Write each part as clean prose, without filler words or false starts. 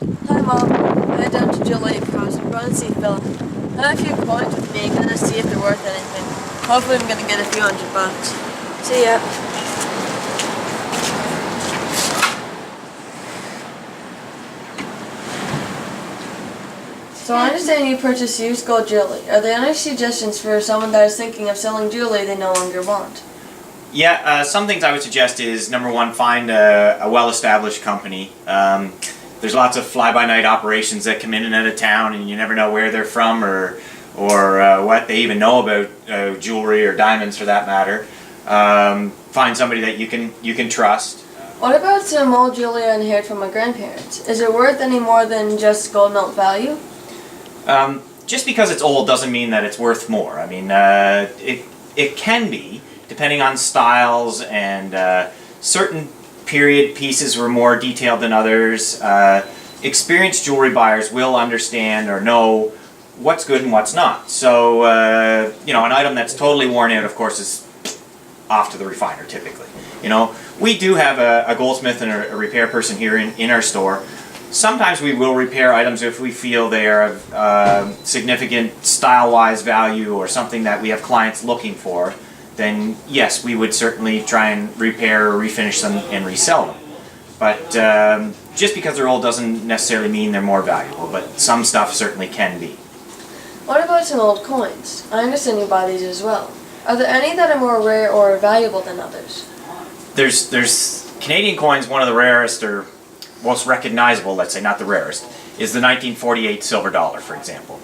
Hi Mom, I went down to Jewellery Plus. I'm going to see Philip. I have a few coins with me. I'm going to see if they're worth anything. Hopefully I'm going to get a few $100. See ya. So I understand you purchase used gold jewelry. Are there any suggestions for someone that is thinking of selling jewelry they no longer want? Yeah, some things I would suggest is, number one, find a well-established company. There's lots of fly-by-night operations that come in and out of town, and you never know where they're from or what they even know about jewelry or diamonds, for that matter. Find somebody that you can trust. What about some old jewelry I inherited from my grandparents? Is it worth any more than just gold note value? Just because it's old doesn't mean that it's worth more. I mean, it can be, depending on styles, and certain period pieces were more detailed than others. Experienced jewelry buyers will understand or know what's good and what's not. So, you know, an item that's totally worn out, of course, is off to the refiner typically. You know, we do have a goldsmith and a repair person here in our store. Sometimes we will repair items if we feel they are of significant style-wise value or something that we have clients looking for. Then yes, we would certainly try and repair or refinish them and resell them. But just because they're old doesn't necessarily mean they're more valuable, but some stuff certainly can be. What about some old coins? I understand you buy these as well. Are there any that are more rare or valuable than others? There's Canadian coins. One of the rarest or most recognizable, let's say, not the rarest, is the 1948 silver dollar, for example.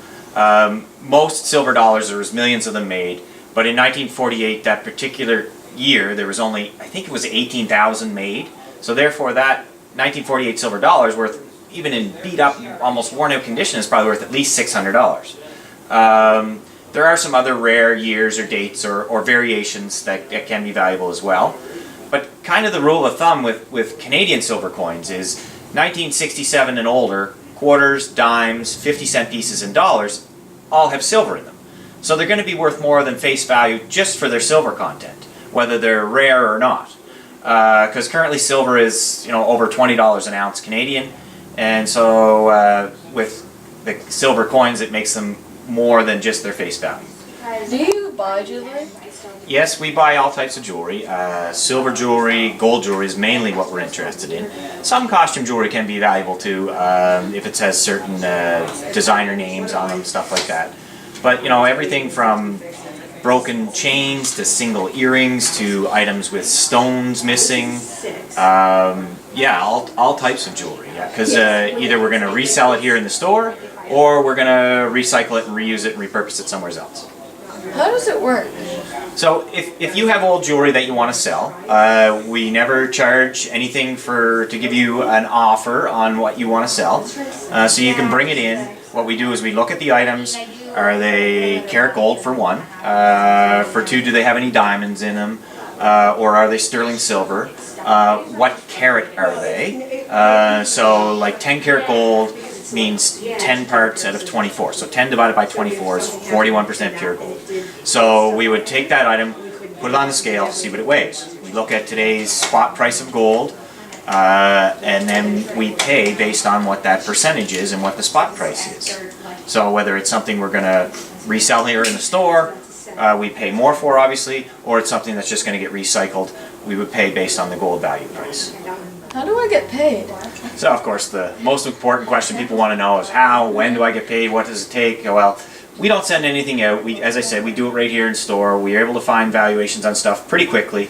Most silver dollars, there was millions of them made, but in 1948, that particular year, there was only, I think it was 18,000 made. So therefore, that 1948 silver dollar is worth, even in beat up, almost worn out condition, is probably worth at least $600. There are some other rare years or dates or variations that can be valuable as well. But kind of the rule of thumb with Canadian silver coins is 1967 and older, quarters, dimes, 50-cent pieces, and dollars all have silver in them. So they're going to be worth more than face value just for their silver content, whether they're rare or not. Because currently silver is, you know, over $20 an ounce Canadian, and so with the silver coins, it makes them more than just their face value. Do you buy jewelry? Yes, we buy all types of jewelry. Silver jewelry, gold jewelry is mainly what we're interested in. Some costume jewelry can be valuable too, if it has certain designer names on them, stuff like that. But you know, everything from broken chains to single earrings to items with stones missing. Yeah, all types of jewelry. Yeah, because either we're going to resell it here in the store, or we're going to recycle it and reuse it and repurpose it somewhere else. How does it work? So if you have old jewelry that you want to sell, we never charge anything to give you an offer on what you want to sell. So you can bring it in. What we do is we look at the items. Are they karat gold, for one? For two, do they have any diamonds in them? Or are they sterling silver? What carat are they? So like 10 karat gold means 10 parts out of 24. So 10 divided by 24 is 41% pure gold. So we would take that item, put it on the scale, see what it weighs. We look at today's spot price of gold, and then we pay based on what that percentage is and what the spot price is. So whether it's something we're going to resell here in the store, we pay more for, obviously, or it's something that's just going to get recycled, we would pay based on the gold value price. How do I get paid? So, of course, the most important question people want to know is how, when do I get paid, what does it take? Well, we don't send anything out. As I said, we do it right here in store. We are able to find valuations on stuff pretty quickly.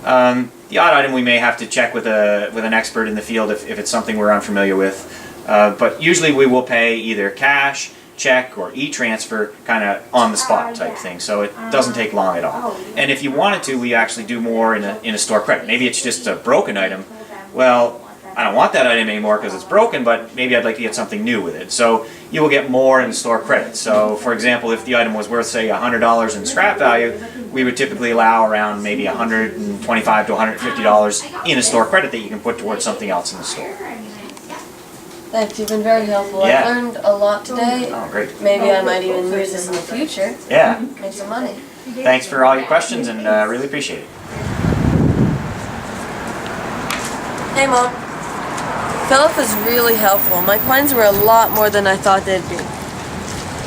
The odd item we may have to check with an expert in the field if it's something we're unfamiliar with. But usually we will pay either cash, check, or e-transfer, kind of on the spot type thing. So it doesn't take long at all. And if you wanted to, we actually do more in a store credit. Maybe it's just a broken item. Well, I don't want that item anymore because it's broken, but maybe I'd like to get something new with it. So you will get more in store credit. So for example, if the item was worth, say, $100 in scrap value, we would typically allow around maybe $125 to $150 in a store credit that you can put towards something else in the store. Thanks, you've been very helpful. Yeah. I learned a lot today. Oh, great. Maybe I might even use this in the future. Yeah. Make some money. Thanks for all your questions, and really appreciate it. Hey, Mom. Philip was really helpful. My coins were a lot more than I thought they'd be.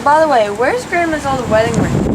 By the way, where's Grandma's old wedding ring?